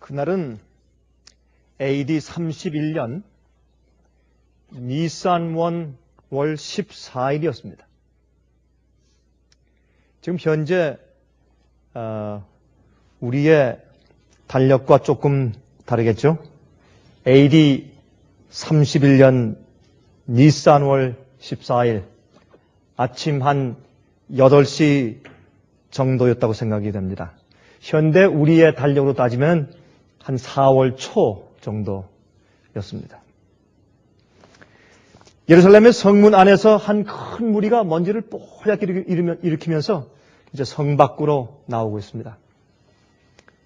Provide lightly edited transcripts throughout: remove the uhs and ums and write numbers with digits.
그날은 AD 31년 니산원 월 14일이었습니다. 지금 현재 우리의 달력과 조금 다르겠죠? AD 31년 니산월 14일 아침 한 8시 정도였다고 생각이 됩니다. 현대 우리의 달력으로 따지면 한 4월 초 정도였습니다. 예루살렘의 성문 안에서 한 큰 무리가 먼지를 뽀얗게 일으키면서 이제 성 밖으로 나오고 있습니다.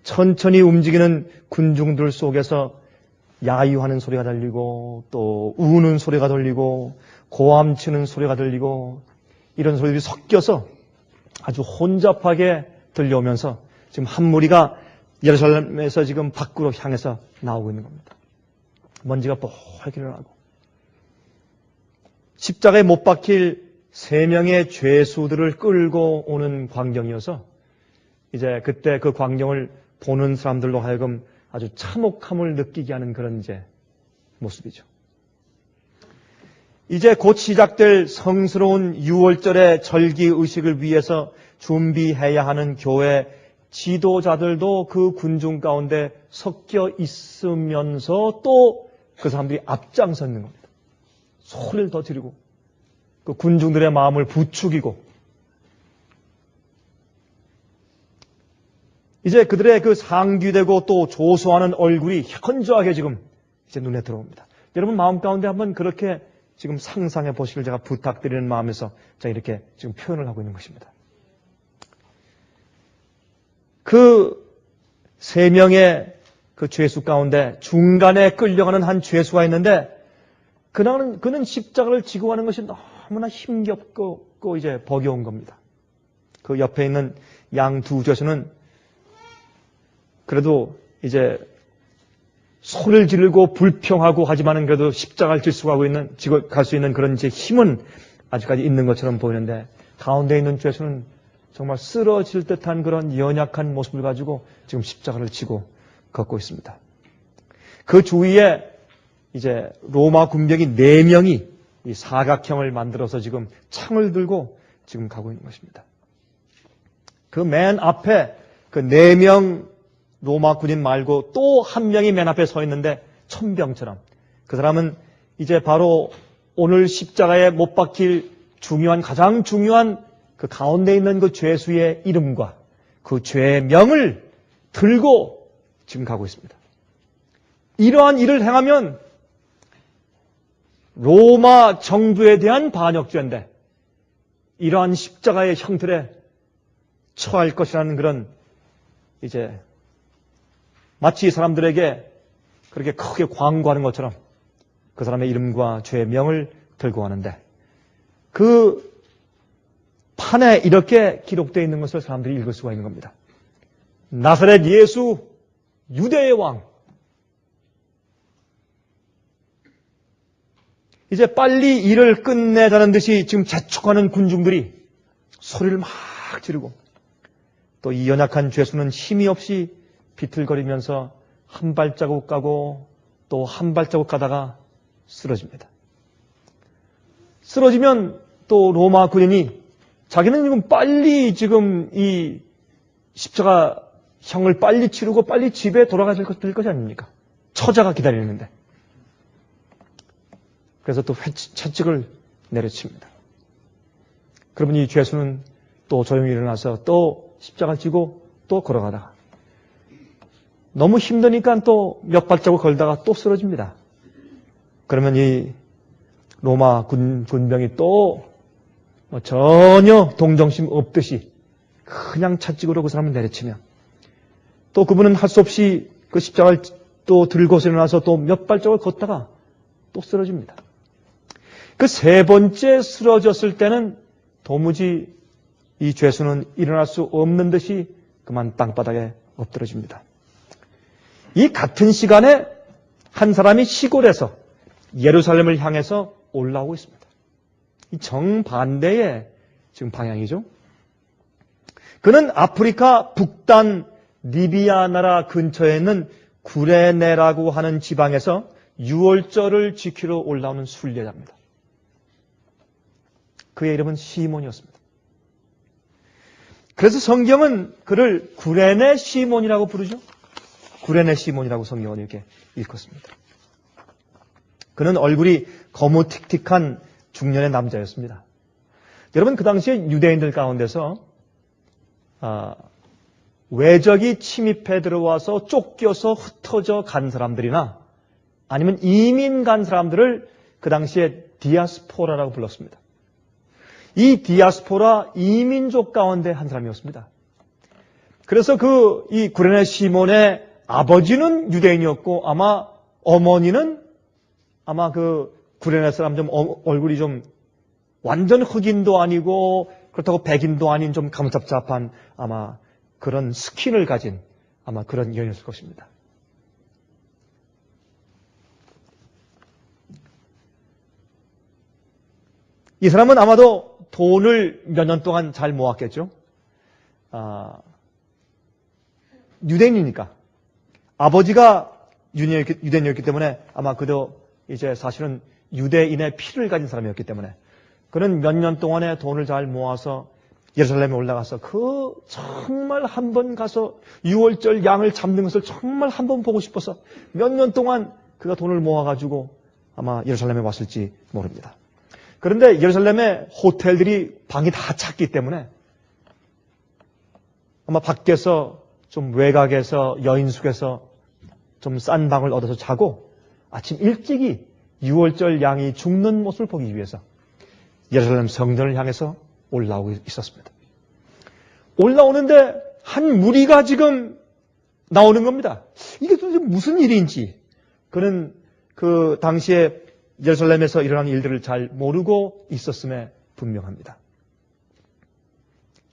천천히 움직이는 군중들 속에서 야유하는 소리가 들리고 또 우는 소리가 들리고 고함치는 소리가 들리고 이런 소리들이 섞여서 아주 혼잡하게 들려오면서 지금 한 무리가 예루살렘에서 지금 밖으로 향해서 나오고 있는 겁니다. 먼지가 뽀얗게 일어나고 십자가에 못 박힐 3명의 죄수들을 끌고 오는 광경이어서 이제 그때 그 광경을 보는 사람들로 하여금 아주 참혹함을 느끼게 하는 그런 이제 모습이죠. 이제 곧 시작될 성스러운 6월절의 절기 의식을 위해서 준비해야 하는 교회 지도자들도 그 군중 가운데 섞여 있으면서 또 그 사람들이 앞장서 있는 겁니다. 소리를 더 지르고 그 군중들의 마음을 부추기고 이제 그들의 그 상기되고 또 조소하는 얼굴이 현저하게 지금 이제 눈에 들어옵니다. 여러분 마음 가운데 한번 그렇게 지금 상상해 보시길 제가 부탁드리는 마음에서 제가 이렇게 지금 표현을 하고 있는 것입니다. 그 3명의 그 죄수 가운데 중간에 끌려가는 한 죄수가 있는데 그는 십자가를 지고 가는 것이 너무나 힘겹고 이제 버거운 겁니다. 그 옆에 있는 양 두 죄수는 그래도 이제 소리를 지르고 불평하고 하지만은 그래도 십자가를 지고 갈 수 있는 그런 이제 힘은 아직까지 있는 것처럼 보이는데 가운데 있는 죄수는 정말 쓰러질 듯한 그런 연약한 모습을 가지고 지금 십자가를 지고 걷고 있습니다. 그 주위에 이제 로마 군병이 4명이 이 사각형을 만들어서 지금 창을 들고 지금 가고 있는 것입니다. 그 맨 앞에 그 4명 로마 군인 말고 또 한 명이 맨 앞에 서 있는데 천병처럼 그 사람은 이제 바로 오늘 십자가에 못 박힐 가장 중요한 그 가운데 있는 그 죄수의 이름과 그 죄의 명을 들고 지금 가고 있습니다. 이러한 일을 행하면 로마 정부에 대한 반역죄인데 이러한 십자가의 형틀에 처할 것이라는 그런 이제 마치 사람들에게 그렇게 크게 광고하는 것처럼 그 사람의 이름과 죄의 명을 들고 가는데 그 판에 이렇게 기록되어 있는 것을 사람들이 읽을 수가 있는 겁니다. 나사렛 예수 유대의 왕. 이제 빨리 일을 끝내자는 듯이 지금 재촉하는 군중들이 소리를 막 지르고 또 이 연약한 죄수는 힘이 없이 비틀거리면서 한 발자국 가고 또 한 발자국 가다가 쓰러집니다. 쓰러지면 또 로마 군인이 자기는 지금 빨리 지금 이 십자가 형을 빨리 치르고 빨리 집에 돌아가야 될 것이 아닙니까? 처자가 기다리는데. 그래서 또 채찍을 내려칩니다. 그러면 이 죄수는 또 조용히 일어나서 또 십자가를 지고 또 걸어가다가 너무 힘드니까 또 몇 발자국 걸다가 또 쓰러집니다. 그러면 이 로마 군병이 또 전혀 동정심 없듯이 그냥 채찍으로 그 사람을 내려치며 또 그분은 할 수 없이 그 십자가를 또 들고서 일어나서 또 몇 발자국을 걷다가 또 쓰러집니다. 그 3번째 쓰러졌을 때는 도무지 이 죄수는 일어날 수 없는 듯이 그만 땅바닥에 엎드러집니다. 이 같은 시간에 한 사람이 시골에서 예루살렘을 향해서 올라오고 있습니다. 이 정반대의 지금 방향이죠. 그는 아프리카 북단 리비아 나라 근처에 있는 구레네라고 하는 지방에서 유월절을 지키러 올라오는 순례자입니다. 그의 이름은 시몬이었습니다. 그래서 성경은 그를 구레네 시몬이라고 부르죠. 구레네 시몬이라고 성경은 이렇게 읽었습니다. 그는 얼굴이 거무틱틱한 중년의 남자였습니다. 여러분, 그 당시에 유대인들 가운데서 외적이 침입해 들어와서 쫓겨서 흩어져 간 사람들이나 아니면 이민 간 사람들을 그 당시에 디아스포라라고 불렀습니다. 이 디아스포라 이민족 가운데 한 사람이었습니다. 그래서 이 구레네 시몬의 아버지는 유대인이었고 아마 어머니는 아마 그 구레네 사람 좀 얼굴이 좀 완전 흑인도 아니고 그렇다고 백인도 아닌 좀 감잡잡한 아마 그런 스킨을 가진 아마 그런 여인이었을 것입니다. 이 사람은 아마도 돈을 몇 년 동안 잘 모았겠죠. 유대인이니까. 아버지가 유대인이었기 때문에 아마 그도 이제 사실은 유대인의 피를 가진 사람이었기 때문에 그는 몇 년 동안의 돈을 잘 모아서 예루살렘에 올라가서 정말 한 번 가서 유월절 양을 잡는 것을 정말 한 번 보고 싶어서 몇 년 동안 그가 돈을 모아가지고 아마 예루살렘에 왔을지 모릅니다. 그런데 예루살렘의 호텔들이 방이 다 찼기 때문에 아마 밖에서 좀 외곽에서 여인숙에서 좀 싼 방을 얻어서 자고 아침 일찍이 유월절 양이 죽는 모습을 보기 위해서 예루살렘 성전을 향해서 올라오고 있었습니다. 올라오는데 한 무리가 지금 나오는 겁니다. 이게 도대체 무슨 일인지 그는 그 당시에 예루살렘에서 일어난 일들을 잘 모르고 있었음에 분명합니다.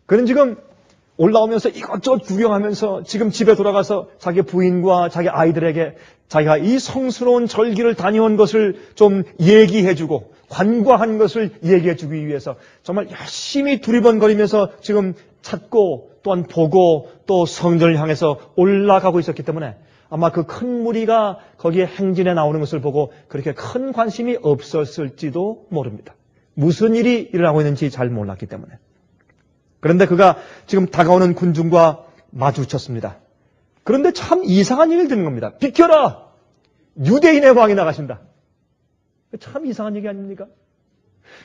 그는 지금 올라오면서 이것저것 구경하면서 지금 집에 돌아가서 자기 부인과 자기 아이들에게 자기가 이 성스러운 절기를 다녀온 것을 좀 얘기해주고 관과한 것을 얘기해주기 위해서 정말 열심히 두리번거리면서 지금 찾고 또한 보고 또 성전을 향해서 올라가고 있었기 때문에 아마 그 큰 무리가 거기에 행진에 나오는 것을 보고 그렇게 큰 관심이 없었을지도 모릅니다. 무슨 일이 일어나고 있는지 잘 몰랐기 때문에. 그런데 그가 지금 다가오는 군중과 마주쳤습니다. 그런데 참 이상한 얘기를 듣는 겁니다. 비켜라! 유대인의 왕이 나가신다. 참 이상한 얘기 아닙니까?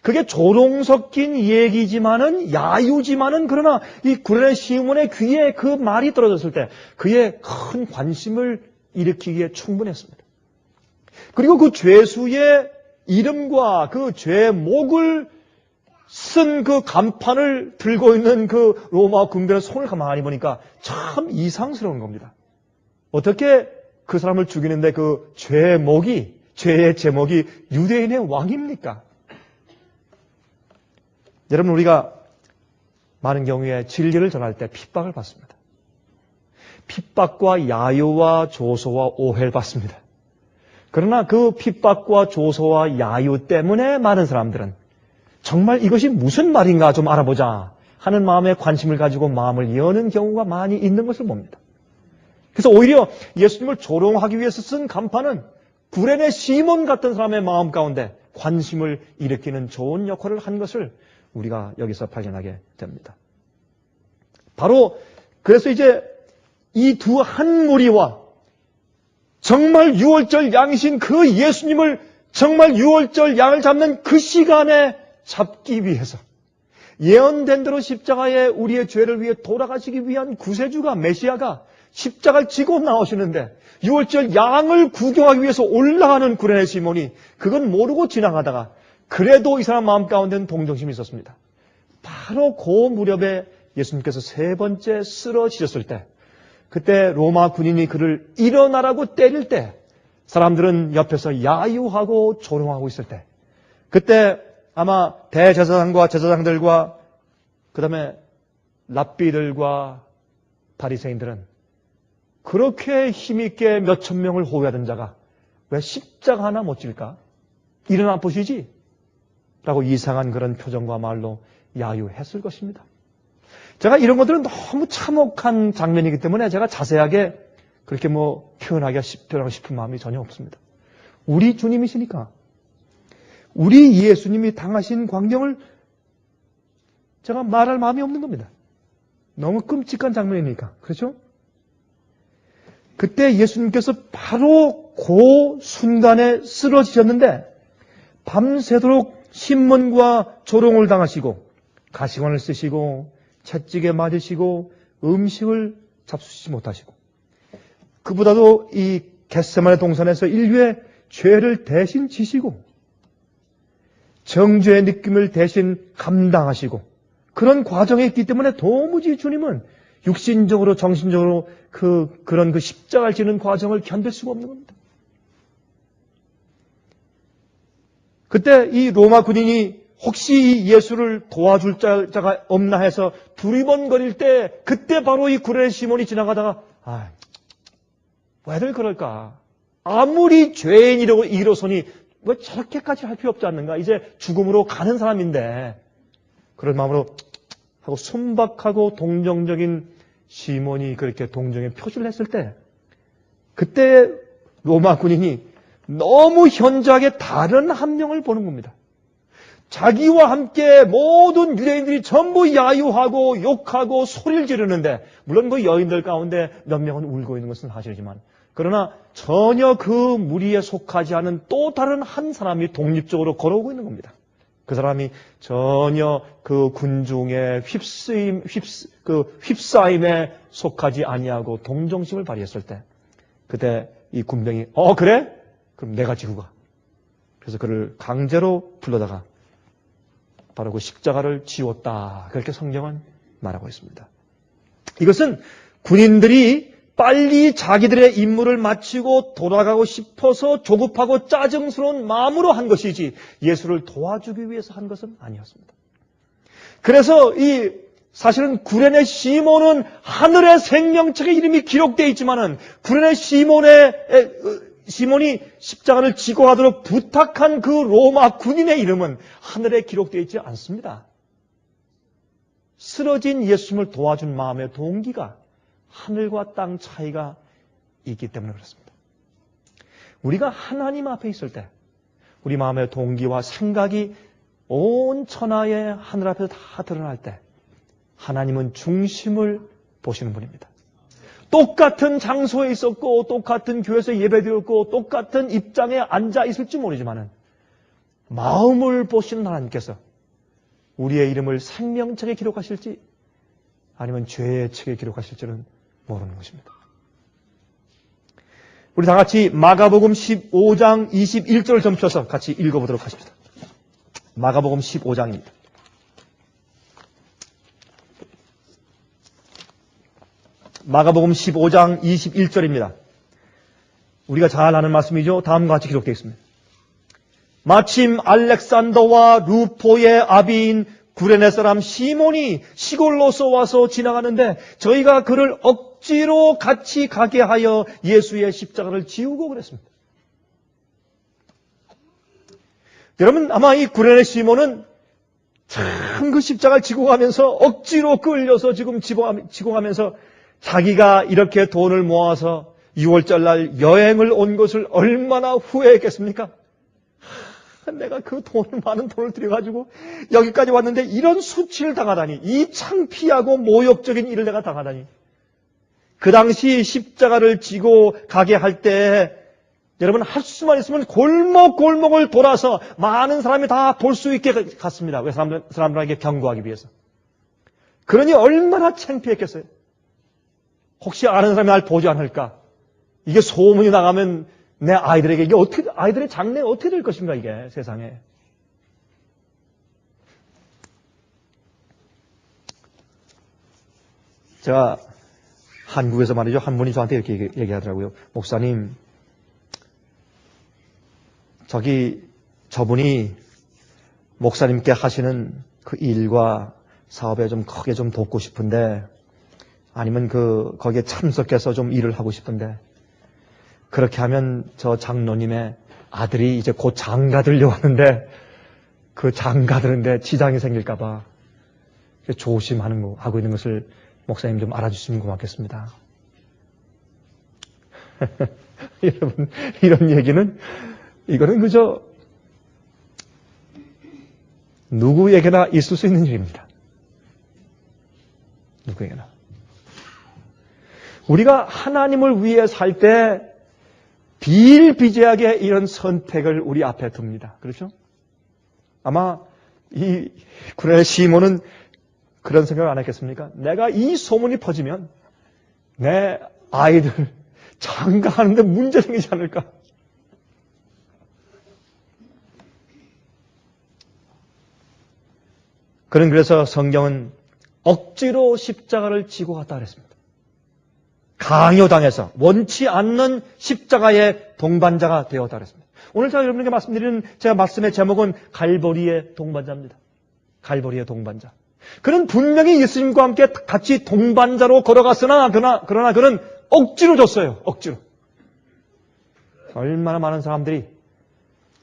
그게 조롱 섞인 얘기지만은 야유지만은 그러나 이 구레네 시몬의 귀에 그 말이 떨어졌을 때 그의 큰 관심을 일으키기에 충분했습니다. 그리고 그 죄수의 이름과 그 죄목을 쓴 그 간판을 들고 있는 그 로마 군대의 손을 가만히 보니까 참 이상스러운 겁니다. 어떻게 그 사람을 죽이는데 그 죄의 제목이 유대인의 왕입니까? 여러분, 우리가 많은 경우에 진리를 전할 때 핍박을 받습니다. 핍박과 야유와 조소와 오해를 받습니다. 그러나 그 핍박과 조소와 야유 때문에 많은 사람들은 정말 이것이 무슨 말인가 좀 알아보자 하는 마음에 관심을 가지고 마음을 여는 경우가 많이 있는 것을 봅니다. 그래서 오히려 예수님을 조롱하기 위해서 쓴 간판은 구레네 시몬 같은 사람의 마음 가운데 관심을 일으키는 좋은 역할을 한 것을 우리가 여기서 발견하게 됩니다. 바로 그래서 이제 이 두 한 무리와 정말 유월절 양이신 그 예수님을 정말 유월절 양을 잡는 그 시간에 잡기 위해서 예언된 대로 십자가에 우리의 죄를 위해 돌아가시기 위한 구세주가 메시아가 십자가를 지고 나오시는데 유월절 양을 구경하기 위해서 올라가는 구레네 시몬이 그건 모르고 지나가다가 그래도 이 사람 마음 가운데는 동정심이 있었습니다. 바로 그 무렵에 예수님께서 세 번째 쓰러지셨을 때 그때 로마 군인이 그를 일어나라고 때릴 때 사람들은 옆에서 야유하고 조롱하고 있을 때 그때 아마 대제사장과 제사장들과 그 다음에 랍비들과 바리새인들은 그렇게 힘있게 몇천 명을 호위하던 자가 왜 십자가 하나 못 질까? 일어나 보시지? 라고 이상한 그런 표정과 말로 야유했을 것입니다. 제가 이런 것들은 너무 참혹한 장면이기 때문에 제가 자세하게 그렇게 표현하기가 싶은 마음이 전혀 없습니다. 우리 주님이시니까. 우리 예수님이 당하신 광경을 제가 말할 마음이 없는 겁니다. 너무 끔찍한 장면이니까. 그렇죠? 그때 예수님께서 바로 그 순간에 쓰러지셨는데 밤새도록 신문과 조롱을 당하시고 가시관을 쓰시고 채찍에 맞으시고 음식을 잡수시지 못하시고 그보다도 이 겟세마네 동산에서 인류의 죄를 대신 지시고 정죄의 느낌을 대신 감당하시고 그런 과정에 있기 때문에 도무지 주님은 육신적으로 정신적으로 그런 십자가를 지는 과정을 견딜 수가 없는 겁니다. 그때 이 로마 군인이 혹시 예수를 도와줄 자가 없나 해서 두리번거릴 때 그때 바로 이 구레네 시몬이 지나가다가 왜들 그럴까? 아무리 죄인이라고 일어서니 왜 저렇게까지 할 필요 없지 않는가? 이제 죽음으로 가는 사람인데 그런 마음으로 하고 순박하고 동정적인 시몬이 그렇게 동정의 표시를 했을 때 그때 로마 군인이 너무 현저하게 다른 한 명을 보는 겁니다. 자기와 함께 모든 유대인들이 전부 야유하고 욕하고 소리를 지르는데 물론 여인들 가운데 몇 명은 울고 있는 것은 사실이지만 그러나 전혀 그 무리에 속하지 않은 또 다른 한 사람이 독립적으로 걸어오고 있는 겁니다. 그 사람이 전혀 그 군중의 휩싸임에 속하지 아니하고 동정심을 발휘했을 때 그때 이 군병이 그래? 그럼 내가 지고 가. 그래서 그를 강제로 불러다가 바로 그 십자가를 지웠다. 그렇게 성경은 말하고 있습니다. 이것은 군인들이 빨리 자기들의 임무를 마치고 돌아가고 싶어서 조급하고 짜증스러운 마음으로 한 것이지 예수를 도와주기 위해서 한 것은 아니었습니다. 그래서 사실은 구레네 시몬은 하늘의 생명책의 이름이 기록되어 있지만은 구레네 시몬이 십자가를 지고 가도록 부탁한 그 로마 군인의 이름은 하늘에 기록되어 있지 않습니다. 쓰러진 예수님을 도와준 마음의 동기가 하늘과 땅 차이가 있기 때문에 그렇습니다. 우리가 하나님 앞에 있을 때 우리 마음의 동기와 생각이 온 천하의 하늘 앞에서 다 드러날 때 하나님은 중심을 보시는 분입니다. 똑같은 장소에 있었고 똑같은 교회에서 예배드렸고 똑같은 입장에 앉아 있을지 모르지만 마음을 보시는 하나님께서 우리의 이름을 생명책에 기록하실지 아니면 죄의 책에 기록하실지는 모르는 것입니다. 우리 다 같이 마가복음 15장 21절을 점쳐서 같이 읽어보도록 하십시다. 마가복음 15장입니다. 마가복음 15장 21절입니다. 우리가 잘 아는 말씀이죠. 다음과 같이 기록되어 있습니다. 마침 알렉산더와 루포의 아비인 구레네 사람 시몬이 시골로서 와서 지나가는데 저희가 그를 억지로 같이 가게 하여 예수의 십자가를 지우고 그랬습니다. 여러분 아마 이 구레네 시몬은 참 그 십자가를 지고 가면서 억지로 끌려서 지금 지고 가면서 자기가 이렇게 돈을 모아서 6월절 날 여행을 온 것을 얼마나 후회했겠습니까? 내가 그 많은 돈을 들여가지고 여기까지 왔는데 이런 수치를 당하다니, 이 창피하고 모욕적인 일을 내가 당하다니. 그 당시 십자가를 지고 가게 할 때 여러분 할 수만 있으면 골목골목을 돌아서 많은 사람이 다 볼 수 있게 갔습니다. 왜 사람들에게 경고하기 위해서. 그러니 얼마나 창피했겠어요. 혹시 아는 사람이 날 보지 않을까? 이게 소문이 나가면 내 아이들에게 이게 어떻게, 아이들의 장래가 어떻게 될 것인가, 이게 세상에. 제가 한국에서 말이죠. 한 분이 저한테 이렇게 얘기하더라고요. 목사님, 저분이 목사님께 하시는 그 일과 사업에 좀 크게 좀 돕고 싶은데, 아니면 거기에 참석해서 좀 일을 하고 싶은데, 그렇게 하면 저 장로님의 아들이 이제 곧 장가 들려고 하는데, 그 장가 드는데 지장이 생길까봐 조심하고 있는 것을 목사님 좀 알아주시면 고맙겠습니다. 여러분, 이런 얘기는, 이거는 그저 누구에게나 있을 수 있는 일입니다. 누구에게나. 우리가 하나님을 위해 살 때 비일비재하게 이런 선택을 우리 앞에 둡니다. 그렇죠? 아마 이 구레네 시몬은 그런 생각을 안 했겠습니까? 내가 이 소문이 퍼지면 내 아이들 장가하는데 문제 생기지 않을까? 그래서 성경은 억지로 십자가를 지고 갔다 그랬습니다. 강요당해서 원치 않는 십자가의 동반자가 되었다 그랬습니다. 오늘 제가 여러분에게 말씀드리는 제가 말씀의 제목은 갈보리의 동반자입니다. 갈보리의 동반자. 그는 분명히 예수님과 함께 같이 동반자로 걸어갔으나 그러나 그는 억지로 줬어요. 억지로. 얼마나 많은 사람들이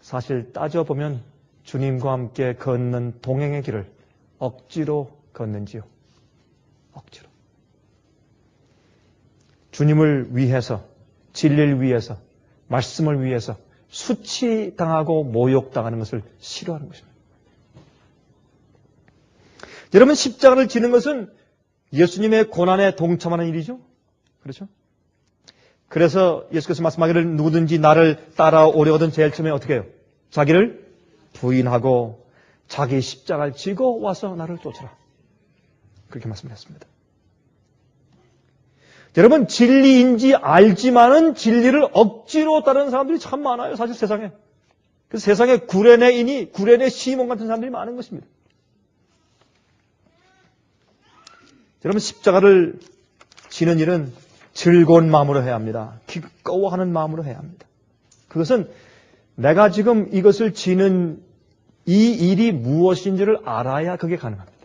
사실 따져보면 주님과 함께 걷는 동행의 길을 억지로 걷는지요. 억지로. 주님을 위해서, 진리를 위해서, 말씀을 위해서 수치당하고 모욕당하는 것을 싫어하는 것입니다. 여러분, 십자가를 지는 것은 예수님의 고난에 동참하는 일이죠. 그렇죠? 그래서 예수께서 말씀하기를 누구든지 나를 따라오려거든 제일 처음에 어떻게 해요? 자기를 부인하고 자기 십자가를 지고 와서 나를 쫓으라. 그렇게 말씀하셨습니다. 여러분, 진리인지 알지만은 진리를 억지로 따르는 사람들이 참 많아요. 사실 세상에. 그래서 세상에 구레네 시몬 같은 사람들이 많은 것입니다. 여러분, 십자가를 지는 일은 즐거운 마음으로 해야 합니다. 기꺼워하는 마음으로 해야 합니다. 그것은 내가 지금 이것을 지는 이 일이 무엇인지를 알아야 그게 가능합니다.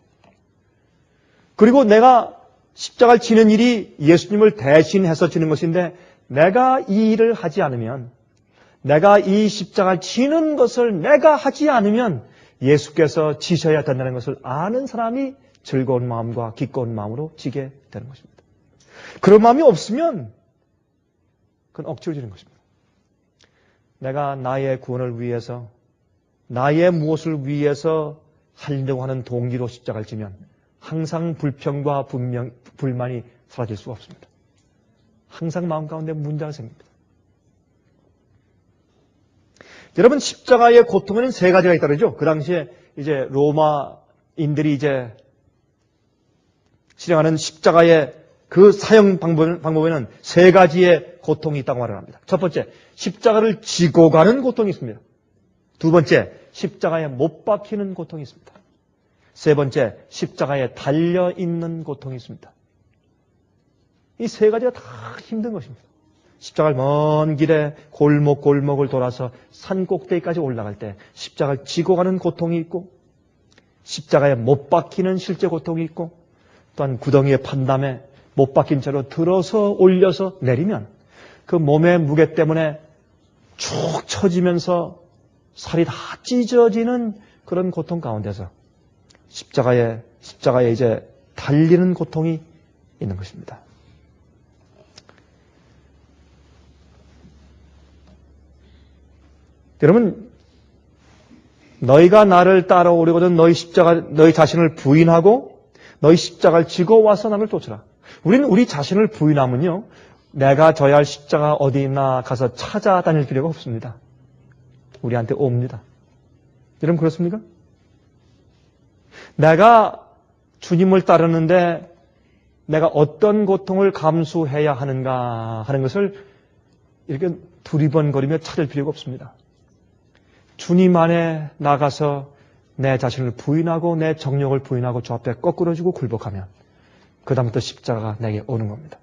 그리고 내가 십자가를 지는 일이 예수님을 대신해서 지는 것인데 내가 이 일을 하지 않으면, 내가 이 십자가를 지는 것을 내가 하지 않으면 예수께서 지셔야 된다는 것을 아는 사람이 즐거운 마음과 기꺼운 마음으로 지게 되는 것입니다. 그런 마음이 없으면 그건 억지로 지는 것입니다. 내가 나의 구원을 위해서, 나의 무엇을 위해서 하려고 하는 동기로 십자가를 지면 항상 불평과 불만이 사라질 수가 없습니다. 항상 마음 가운데 문제가 생깁니다. 여러분, 십자가의 고통에는 세 가지가 있다죠. 그 당시에 이제 로마인들이 이제 실행하는 십자가의 그 사형 방법에는 세 가지의 고통이 있다고 말을 합니다. 첫 번째, 십자가를 지고 가는 고통이 있습니다. 두 번째, 십자가에 못 박히는 고통이 있습니다. 세 번째, 십자가에 달려있는 고통이 있습니다. 이 세 가지가 다 힘든 것입니다. 십자가를 먼 길에 골목골목을 돌아서 산 꼭대기까지 올라갈 때 십자가를 지고 가는 고통이 있고, 십자가에 못 박히는 실제 고통이 있고, 또한 구덩이의 판담에 못 박힌 채로 들어서 올려서 내리면 그 몸의 무게 때문에 쭉 처지면서 살이 다 찢어지는 그런 고통 가운데서 십자가에 이제 달리는 고통이 있는 것입니다. 여러분, 너희가 나를 따라오려거든 너희 자신을 부인하고 너희 십자가를 지고 와서 나를 쫓으라. 우리는 우리 자신을 부인하면요, 내가 져야 할 십자가 어디 있나 가서 찾아다닐 필요가 없습니다. 우리한테 옵니다. 여러분, 그렇습니까? 내가 주님을 따르는데 내가 어떤 고통을 감수해야 하는가 하는 것을 이렇게 두리번거리며 찾을 필요가 없습니다. 주님 안에 나가서 내 자신을 부인하고 내 정욕을 부인하고 주 앞에 거꾸러지고 굴복하면 그 다음부터 십자가가 내게 오는 겁니다.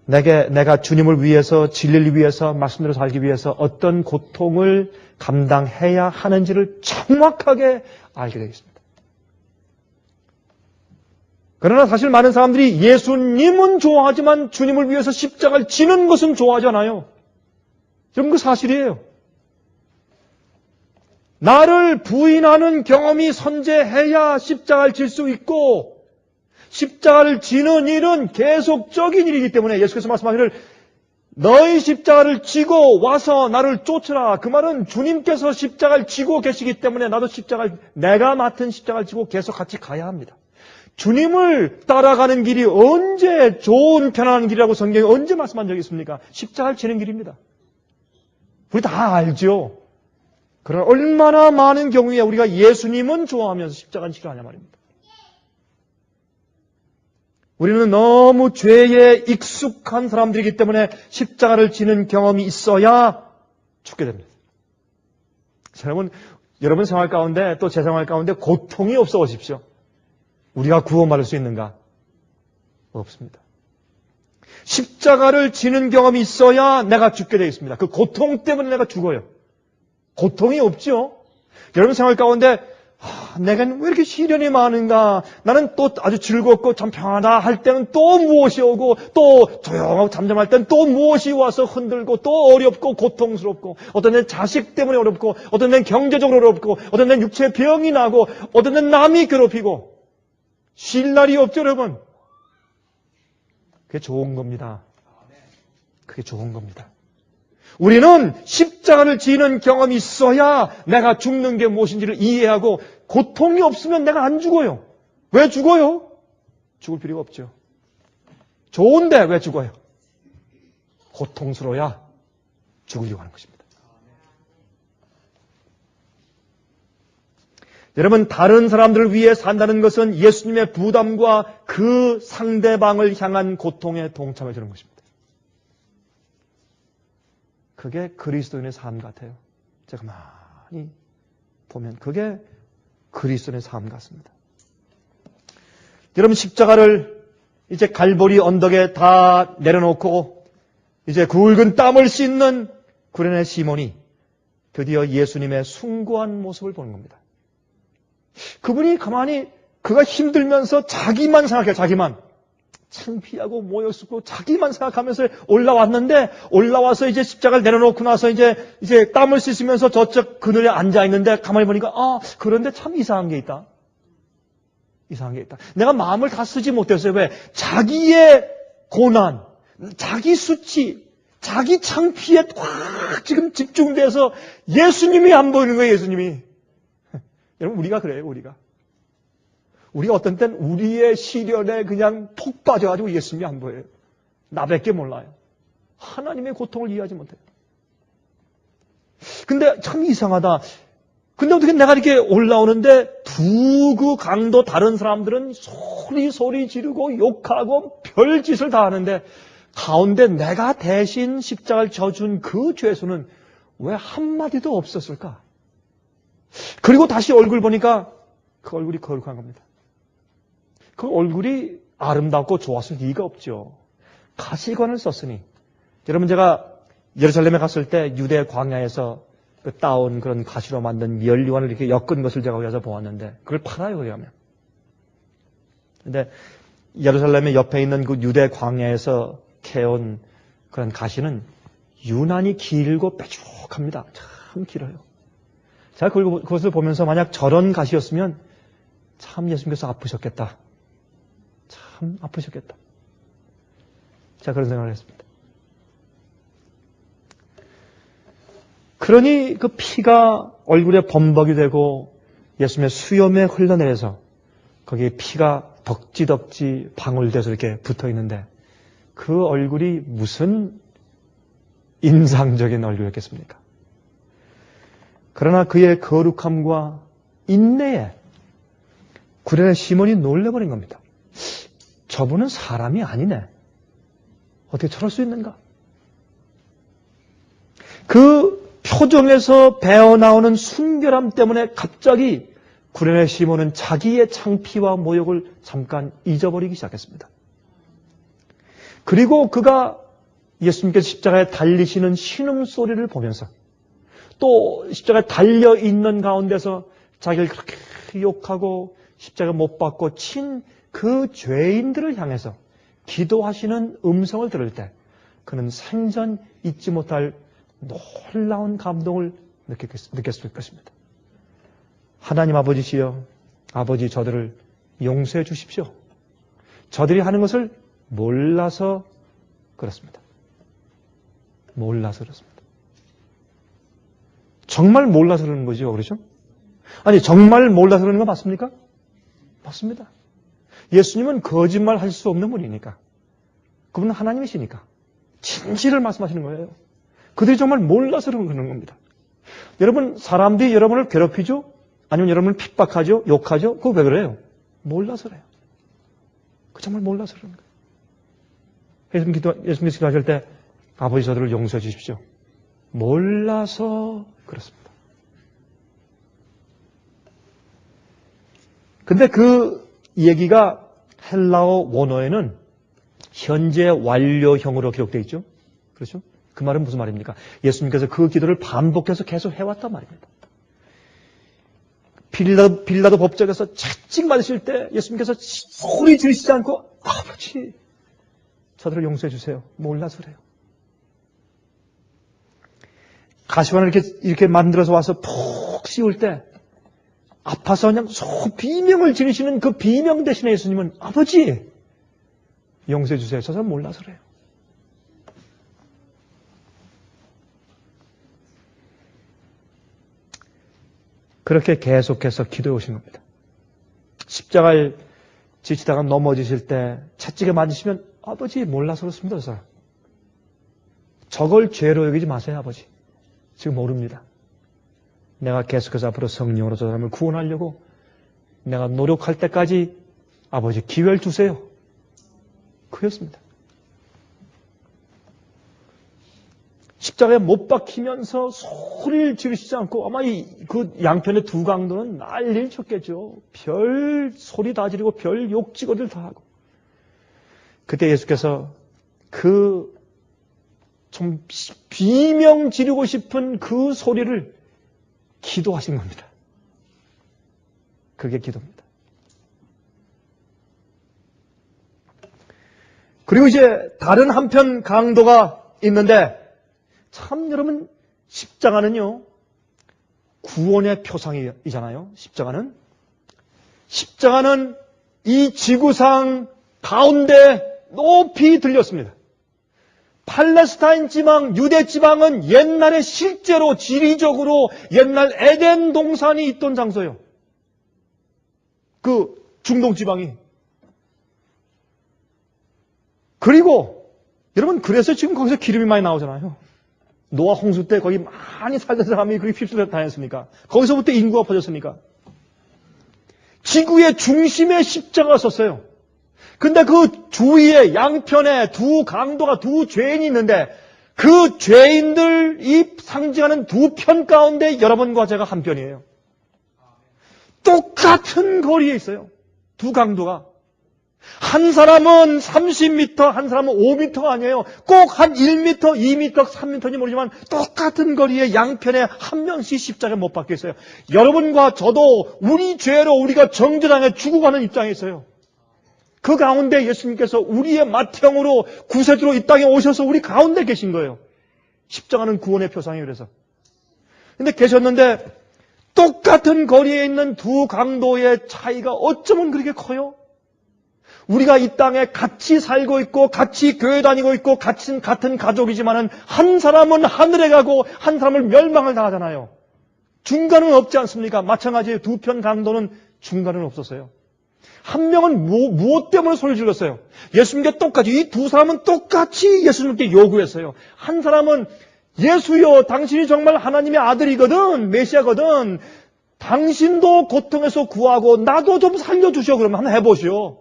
내가 주님을 위해서, 진리를 위해서, 말씀대로 살기 위해서 어떤 고통을 감당해야 하는지를 정확하게 알게 되겠습니다. 그러나 사실 많은 사람들이 예수님은 좋아하지만 주님을 위해서 십자가를 지는 것은 좋아하지 않아요. 여러분, 그 사실이에요. 나를 부인하는 경험이 선재해야 십자가를 질 수 있고, 십자가를 지는 일은 계속적인 일이기 때문에 예수께서 말씀하기를 너희 십자가를 지고 와서 나를 쫓으라. 그 말은 주님께서 십자가를 지고 계시기 때문에 나도 내가 맡은 십자가를 지고 계속 같이 가야 합니다. 주님을 따라가는 길이 언제 좋은 편안한 길이라고 성경에 언제 말씀한 적이 있습니까? 십자가를 지는 길입니다. 우리 다 알죠. 그러나 얼마나 많은 경우에 우리가 예수님은 좋아하면서 십자가는 싫어하냐 말입니다. 우리는 너무 죄에 익숙한 사람들이기 때문에 십자가를 지는 경험이 있어야 죽게 됩니다. 여러분 생활 가운데 또 제 생활 가운데 고통이 없어 보십시오. 우리가 구원받을 수 있는가? 없습니다. 십자가를 지는 경험이 있어야 내가 죽게 되어 있습니다. 그 고통 때문에 내가 죽어요. 고통이 없죠? 여러분 생활 가운데 내겐 왜 이렇게 시련이 많은가? 나는 또 아주 즐겁고 참 평안하다 할 때는 또 무엇이 오고 또 조용하고 잠잠할 때는 또 무엇이 와서 흔들고 또 어렵고 고통스럽고 어떤 데는 자식 때문에 어렵고 어떤 데는 경제적으로 어렵고 어떤 데는 육체 병이 나고 어떤 데는 남이 괴롭히고 쉴 날이 없죠, 여러분. 그게 좋은 겁니다. 그게 좋은 겁니다. 우리는 십자가를 지는 경험이 있어야 내가 죽는 게 무엇인지를 이해하고 고통이 없으면 내가 안 죽어요. 왜 죽어요? 죽을 필요가 없죠. 좋은데 왜 죽어요? 고통스러워야 죽으려고 하는 것입니다. 여러분, 다른 사람들을 위해 산다는 것은 예수님의 부담과 그 상대방을 향한 고통에 동참해 주는 것입니다. 그게 그리스도인의 삶 같아요. 제가 많이 보면 그게 그리스도인의 삶 같습니다. 여러분, 십자가를 이제 갈보리 언덕에 다 내려놓고 이제 굵은 땀을 씻는 구레네 시몬이 드디어 예수님의 숭고한 모습을 보는 겁니다. 그분이 가만히 그가 힘들면서 자기만 생각해요. 자기만. 창피하고 모욕스럽고 자기만 생각하면서 올라왔는데 올라와서 이제 십자가를 내려놓고 나서 이제 땀을 씻으면서 저쪽 그늘에 앉아 있는데 가만히 보니까 그런데 참 이상한 게 있다. 이상한 게 있다. 내가 마음을 다 쓰지 못했어요. 왜? 자기의 고난, 자기 수치, 자기 창피에 확 지금 집중돼서 예수님이 안 보이는 거예요. 예수님이. 여러분, 우리가 그래요. 우리가 어떤 땐 우리의 시련에 그냥 푹 빠져가지고 예수님이 안 보여요. 나밖에 몰라요. 하나님의 고통을 이해하지 못해요. 근데 참 이상하다. 근데 어떻게 내가 이렇게 올라오는데 두 그 강도 다른 사람들은 소리 지르고 욕하고 별짓을 다 하는데 가운데 내가 대신 십자가를 져준 그 죄수는 왜 한마디도 없었을까? 그리고 다시 얼굴 보니까 그 얼굴이 거룩한 겁니다. 그 얼굴이 아름답고 좋았을 리가 없죠. 가시관을 썼으니. 여러분, 제가 예루살렘에 갔을 때 유대 광야에서 따온 그런 가시로 만든 면류관을 이렇게 엮은 것을 제가 거기서 보았는데 그걸 팔아요, 거기 가면. 근데 예루살렘의 옆에 있는 그 유대 광야에서 캐온 그런 가시는 유난히 길고 뾰족합니다. 참 길어요. 제가 그것을 보면서 만약 저런 가시였으면 참 예수님께서 아프셨겠다. 참 아프셨겠다. 제가 그런 생각을 했습니다. 그러니 그 피가 얼굴에 범벅이 되고 예수님의 수염에 흘러내려서 거기에 피가 덕지덕지 방울돼서 이렇게 붙어 있는데 그 얼굴이 무슨 인상적인 얼굴이었겠습니까? 그러나 그의 거룩함과 인내에 구레네 시몬이 놀래버린 겁니다. 저분은 사람이 아니네. 어떻게 저럴 수 있는가? 그 표정에서 배어나오는 순결함 때문에 갑자기 구레네 시몬은 자기의 창피와 모욕을 잠깐 잊어버리기 시작했습니다. 그리고 그가 예수님께서 십자가에 달리시는 신음소리를 보면서 또 십자가에 달려있는 가운데서 자기를 그렇게 욕하고 십자가 못 박고 친 그 죄인들을 향해서 기도하시는 음성을 들을 때 그는 생전 잊지 못할 놀라운 감동을 느꼈을 것입니다. 하나님 아버지시여, 아버지 저들을 용서해 주십시오. 저들이 하는 것을 몰라서 그렇습니다. 몰라서 그렇습니다. 정말 몰라서 그러는 거죠. 그렇죠? 아니, 정말 몰라서 그러는 거 맞습니까? 맞습니다. 예수님은 거짓말 할 수 없는 분이니까. 그분은 하나님이시니까. 진실을 말씀하시는 거예요. 그들이 정말 몰라서 그러는 겁니다. 여러분, 사람들이 여러분을 괴롭히죠? 아니면 여러분을 핍박하죠? 욕하죠? 그거 왜 그래요? 몰라서 그래요. 그 정말 몰라서 그러는 거예요. 예수님 기도하실 때 아버지 저들을 용서해 주십시오. 몰라서 그렇습니다. 근데 그 얘기가 헬라어 원어에는 현재 완료형으로 기록되어 있죠. 그렇죠? 그 말은 무슨 말입니까? 예수님께서 그 기도를 반복해서 계속 해왔단 말입니다. 빌라도 법정에서 채찍 맞으실 때 예수님께서 소리 지르시지 않고 아버지 저들을 용서해 주세요. 몰라서 그래요. 가시관을 이렇게 만들어서 와서 푹 씌울 때 아파서 그냥 비명을 지르시는 그 비명 대신에 예수님은 아버지 용서해 주세요. 저 사람 몰라서 그래요. 그렇게 계속해서 기도해 오신 겁니다. 십자가를 지치다가 넘어지실 때 채찍에 맞으시면 아버지 몰라서 그렇습니다. 저 사람. 저걸 죄로 여기지 마세요. 아버지. 지금 모릅니다. 내가 계속해서 앞으로 성령으로 저 사람을 구원하려고 내가 노력할 때까지 아버지 기회를 주세요. 그였습니다. 십자가에 못 박히면서 소리를 지르시지 않고 아마 그 양편의 두 강도는 난리를 쳤겠죠. 별 소리 다 지르고 별 욕지거리를 다 하고. 그때 예수께서 그 좀 비명 지르고 싶은 그 소리를 기도하신 겁니다. 그게 기도입니다. 그리고 이제 다른 한편 강도가 있는데 참 여러분 십자가는요 구원의 표상이잖아요. 십자가는 이 지구상 가운데 높이 들렸습니다. 팔레스타인 지방, 유대 지방은 옛날에 실제로 지리적으로 옛날 에덴 동산이 있던 장소예요. 그 중동 지방이. 그리고 여러분 그래서 지금 거기서 기름이 많이 나오잖아요. 노아 홍수 때 거기 많이 살던 사람이 그렇게 휩쓸려 다녔으니까. 거기서부터 인구가 퍼졌으니까. 지구의 중심에 십자가가 섰어요. 근데 그 주위에 양편에 두 강도가 두 죄인이 있는데 그 죄인들이 상징하는 두 편 가운데 여러분과 제가 한 편이에요. 똑같은 거리에 있어요. 두 강도가. 한 사람은 30m, 한 사람은 5m가 아니에요. 꼭 한 1m, 2m, 3m인지 모르지만 똑같은 거리에 양편에 한 명씩 십자가에 못 박혀 있어요. 여러분과 저도 우리 죄로 우리가 정죄당해 죽어가는 입장에 있어요. 그 가운데 예수님께서 우리의 맏형으로 구세주로 이 땅에 오셔서 우리 가운데 계신 거예요. 십자가는 구원의 표상이에요. 그래서. 근데 계셨는데 똑같은 거리에 있는 두 강도의 차이가 어쩌면 그렇게 커요? 우리가 이 땅에 같이 살고 있고 같이 교회 다니고 있고 같은 가족이지만은 한 사람은 하늘에 가고 한 사람은 멸망을 당하잖아요. 중간은 없지 않습니까? 마찬가지로 두 편 강도는 중간은 없었어요. 한 명은 무엇 때문에 소리 질렀어요? 예수님께 똑같이, 이 두 사람은 똑같이 예수님께 요구했어요. 한 사람은 예수여, 당신이 정말 하나님의 아들이거든, 메시아거든. 당신도 고통에서 구하고 나도 좀 살려주시오. 그러면 한번 해보시오.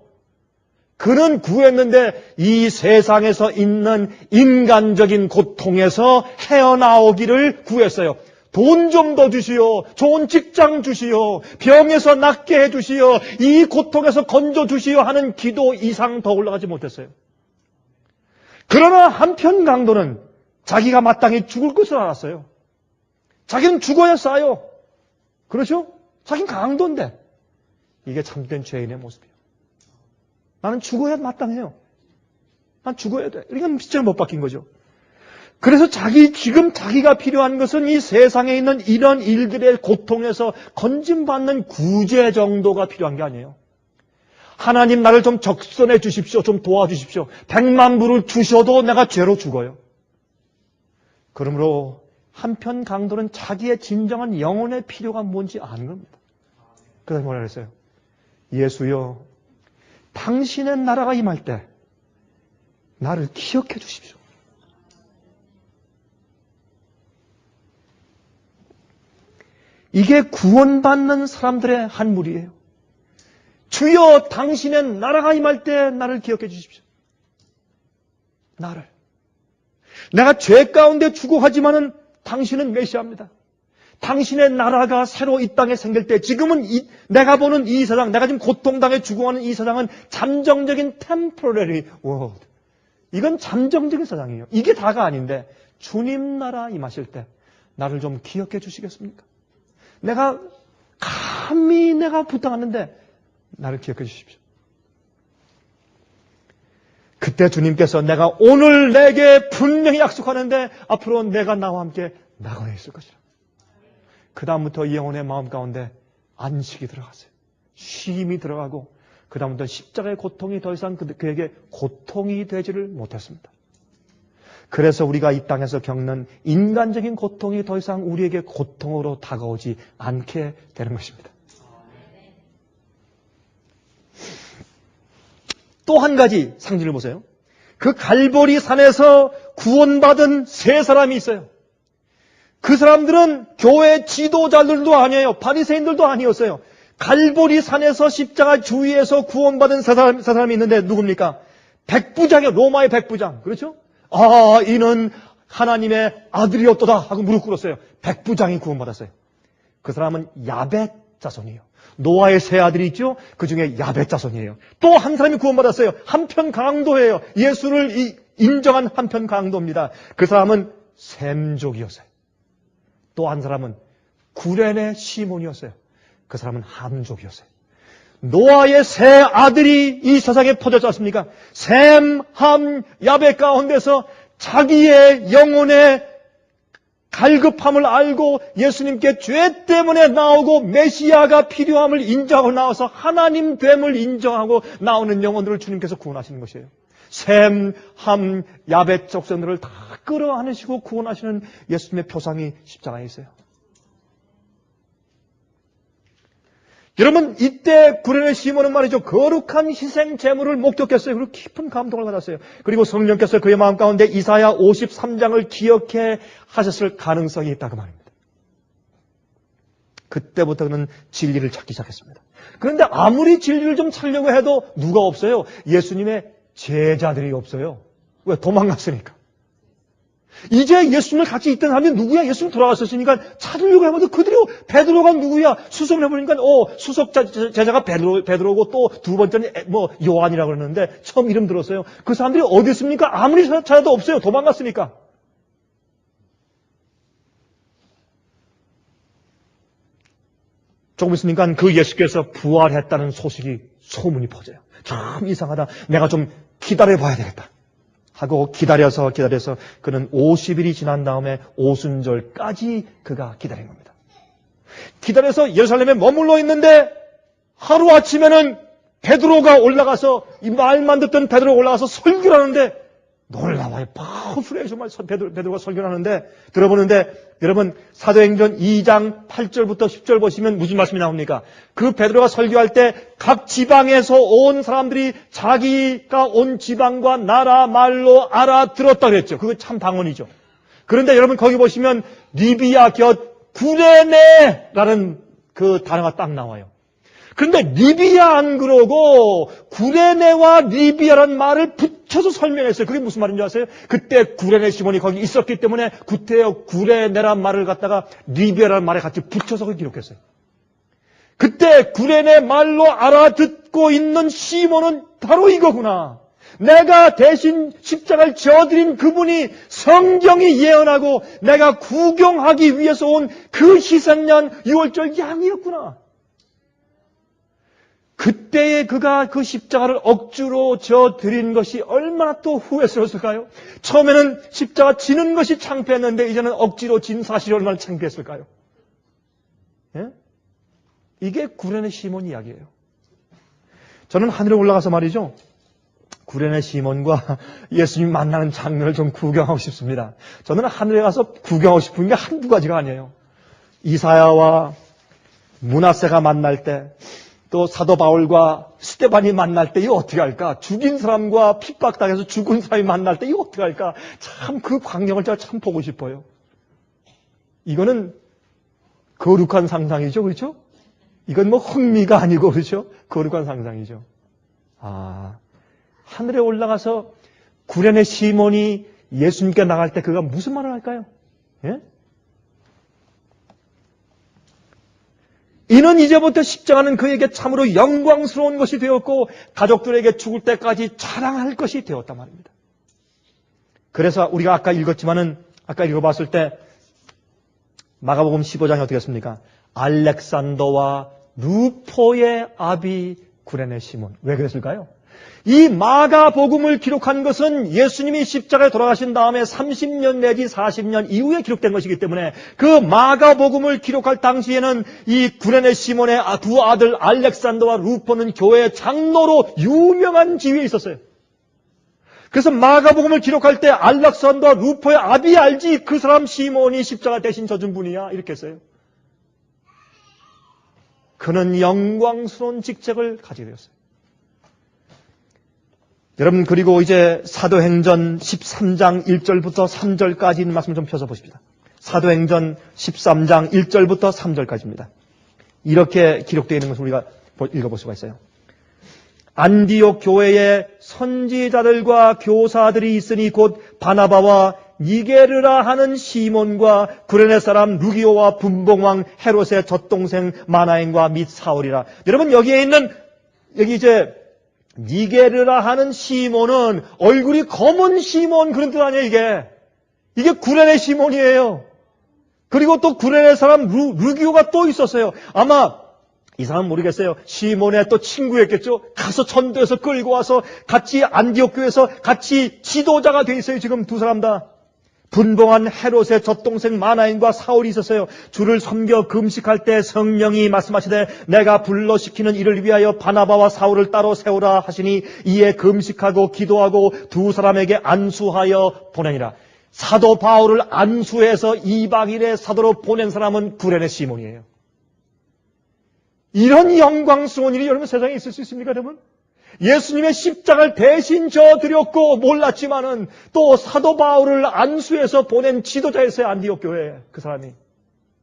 그는 구했는데 이 세상에서 있는 인간적인 고통에서 헤어나오기를 구했어요. 돈 좀 더 주시오. 좋은 직장 주시오. 병에서 낫게 해주시오. 이 고통에서 건져주시오 하는 기도 이상 더 올라가지 못했어요. 그러나 한편 강도는 자기가 마땅히 죽을 것을 알았어요. 자기는 죽어야 싸요. 그렇죠? 자기는 강도인데. 이게 참된 죄인의 모습이에요. 나는 죽어야 마땅해요. 난 죽어야 돼. 그러니까 십자가에 못 박힌 거죠. 그래서 지금 자기가 필요한 것은 이 세상에 있는 이런 일들의 고통에서 건짐받는 구제 정도가 필요한 게 아니에요. 하나님 나를 좀 적선해 주십시오. 좀 도와주십시오. 100만 불을 주셔도 내가 죄로 죽어요. 그러므로 한편 강도는 자기의 진정한 영혼의 필요가 뭔지 아는 겁니다. 그다음에 뭐라 그랬어요? 예수여, 당신의 나라가 임할 때 나를 기억해 주십시오. 이게 구원받는 사람들의 한물이에요. 주여, 당신의 나라가 임할 때 나를 기억해 주십시오. 나를. 내가 죄 가운데 죽어가지만은 당신은 메시아입니다. 당신의 나라가 새로 이 땅에 생길 때, 지금은 내가 보는 이 세상, 내가 지금 고통당해 죽어가는 이 세상은 잠정적인 temporary world. 이건 잠정적인 세상이에요. 이게 다가 아닌데 주님 나라 임하실 때 나를 좀 기억해 주시겠습니까? 내가 감히 내가 부탁하는데 나를 기억해 주십시오. 그때 주님께서 내가 오늘 내게 분명히 약속하는데 앞으로 내가 나와 함께 나그네 있을 것이라. 그 다음부터 이 영혼의 마음 가운데 안식이 들어갔어요. 쉼이 들어가고 그 다음부터 십자가의 고통이 더 이상 그에게 고통이 되지를 못했습니다. 그래서 우리가 이 땅에서 겪는 인간적인 고통이 더 이상 우리에게 고통으로 다가오지 않게 되는 것입니다. 또 한 가지 상징을 보세요. 그 갈보리 산에서 구원받은 세 사람이 있어요. 그 사람들은 교회 지도자들도 아니에요. 바리새인들도 아니었어요. 갈보리 산에서 십자가 주위에서 구원받은 세 사람이 있는데 누굽니까? 백부장이요. 로마의 백부장. 그렇죠? 아, 이는 하나님의 아들이었도다 하고 무릎 꿇었어요. 백부장이 구원받았어요. 그 사람은 야벳 자손이에요. 노아의 세 아들이 있죠? 그 중에 야벳 자손이에요. 또 한 사람이 구원받았어요. 한편 강도예요. 예수를 인정한 한편 강도입니다. 그 사람은 셈족이었어요. 또 한 사람은 구레네 시몬이었어요. 그 사람은 함족이었어요. 노아의 세 아들이 이 세상에 퍼졌지 않습니까? 셈, 함, 야벳 가운데서 자기의 영혼의 갈급함을 알고 예수님께 죄 때문에 나오고 메시아가 필요함을 인정하고 나와서 하나님 됨을 인정하고 나오는 영혼들을 주님께서 구원하시는 것이에요. 셈, 함, 야벳 족속들을 다 끌어안으시고 구원하시는 예수님의 표상이 십자가에 있어요. 여러분, 이때 구레네 시몬은 말이죠. 거룩한 희생 제물을 목격했어요. 그리고 깊은 감동을 받았어요. 그리고 성령께서 그의 마음 가운데 이사야 53장을 기억해 하셨을 가능성이 있다고 말입니다. 그때부터 그는 진리를 찾기 시작했습니다. 그런데 아무리 진리를 좀 찾으려고 해도 누가 없어요? 예수님의 제자들이 없어요. 왜? 도망갔으니까. 이제 예수님을 같이 있던 사람이 누구야? 예수님 돌아가셨으니까 찾으려고 해봐도 그들이 베드로가 누구야? 수석을 해보니까 수석 제자가 베드로고 또 두 번째는 요한이라고 그러는데 처음 이름 들었어요. 그 사람들이 어디 있습니까? 아무리 찾아도 없어요. 도망갔으니까. 조금 있으니까 그 예수께서 부활했다는 소문이 퍼져요. 참 이상하다. 내가 좀 기다려봐야 되겠다 하고 기다려서 그는 50일이 지난 다음에 오순절까지 그가 기다린 겁니다. 기다려서 예루살렘에 머물러 있는데 하루아침에는 베드로가 올라가서 이 말만 듣던 베드로가 올라가서 설교를 하는데 놀라워요. 파워풀해요. 정말 베드로가 설교를 하는데 들어보는데 여러분 사도행전 2장 8절부터 10절 보시면 무슨 말씀이 나옵니까? 그 베드로가 설교할 때 각 지방에서 온 사람들이 자기가 온 지방과 나라 말로 알아들었다 그랬죠. 그거 참 방언이죠. 그런데 여러분 거기 보시면 리비아 곁 구레네라는 그 단어가 딱 나와요. 그런데 리비아 안 그러고 구레네와 리비아라는 말을 붙여서 설명했어요. 그게 무슨 말인지 아세요? 그때 구레네 시몬이 거기 있었기 때문에 구레네란 말을 갖다가 리비아라는 말에 같이 붙여서 기록했어요. 그때 구레네 말로 알아듣고 있는 시몬은 바로 이거구나. 내가 대신 십자가를 져드린 그분이 성경이 예언하고 내가 구경하기 위해서 온 그 희생양 유월절 양이었구나. 그때에 그가 그 십자가를 억지로 져드린 것이 얼마나 또 후회스러웠을까요? 처음에는 십자가 지는 것이 창피했는데 이제는 억지로 진 사실이 얼마나 창피했을까요? 예? 이게 구레네 시몬 이야기예요. 저는 하늘에 올라가서 말이죠. 구레네 시몬과 예수님 만나는 장면을 좀 구경하고 싶습니다. 저는 하늘에 가서 구경하고 싶은 게 한두 가지가 아니에요. 이사야와 므낫세가 만날 때, 또 사도 바울과 스데반이 만날 때 이거 어떻게 할까? 죽인 사람과 핍박당해서 죽은 사람이 만날 때 이거 어떻게 할까? 참 그 광경을 제가 참 보고 싶어요. 이거는 거룩한 상상이죠, 그렇죠? 이건 뭐 흥미가 아니고, 그렇죠? 거룩한 상상이죠. 하늘에 올라가서 구레네 시몬이 예수님께 나갈 때 그가 무슨 말을 할까요? 예? 이는 이제부터 십자가는 그에게 참으로 영광스러운 것이 되었고 가족들에게 죽을 때까지 자랑할 것이 되었단 말입니다. 그래서 우리가 아까 읽었지만은 아까 읽어봤을 때 마가복음 15장이 어떻게 했습니까? 알렉산더와 루포의 아비 구레네 시몬. 왜 그랬을까요? 이 마가복음을 기록한 것은 예수님이 십자가에 돌아가신 다음에 30년 내지 40년 이후에 기록된 것이기 때문에 그 마가복음을 기록할 당시에는 이 구레네 시몬의 두 아들 알렉산더와 루포는 교회의 장로로 유명한 지위에 있었어요. 그래서 마가복음을 기록할 때 알렉산더와 루포의 아비 알지 그 사람 시몬이 십자가 대신 져준 분이야 이렇게 했어요. 그는 영광스러운 직책을 가지게 되었어요. 여러분 그리고 이제 사도행전 13장 1절부터 3절까지 있는 말씀을 좀 펴서 보십시다. 사도행전 13장 1절부터 3절까지입니다. 이렇게 기록되어 있는 것을 우리가 읽어볼 수가 있어요. 안디옥 교회에 선지자들과 교사들이 있으니 곧 바나바와 니게르라 하는 시몬과 구레네 사람 루기오와 분봉왕 헤롯의 젖동생 마나엔과 및 사울이라. 여러분 여기에 있는 여기 이제 니게르라 하는 시몬은 얼굴이 검은 시몬 그런 뜻 아니에요 이게 구레네 시몬이에요. 그리고 또 구레네 사람 루기오가 또 있었어요. 아마 이 사람은 모르겠어요. 시몬의 또 친구였겠죠. 가서 전도해서 끌고 와서 같이 안디옥 교회에서 같이 지도자가 돼 있어요. 지금 두 사람 다. 분봉한 헤롯의 젖동생 마나인과 사울이 있었어요. 주를 섬겨 금식할 때 성령이 말씀하시되 내가 불러시키는 이를 위하여 바나바와 사울을 따로 세우라 하시니 이에 금식하고 기도하고 두 사람에게 안수하여 보내니라. 사도 바울을 안수해서 2박 2일의 사도로 보낸 사람은 구레네 시몬이에요. 이런 영광스러운 일이 여러분 세상에 있을 수 있습니까 여러분? 예수님의 십자가를 대신 져드렸고 몰랐지만은 또 사도 바울을 안수해서 보낸 지도자였어요. 안디옥 교회 그 사람이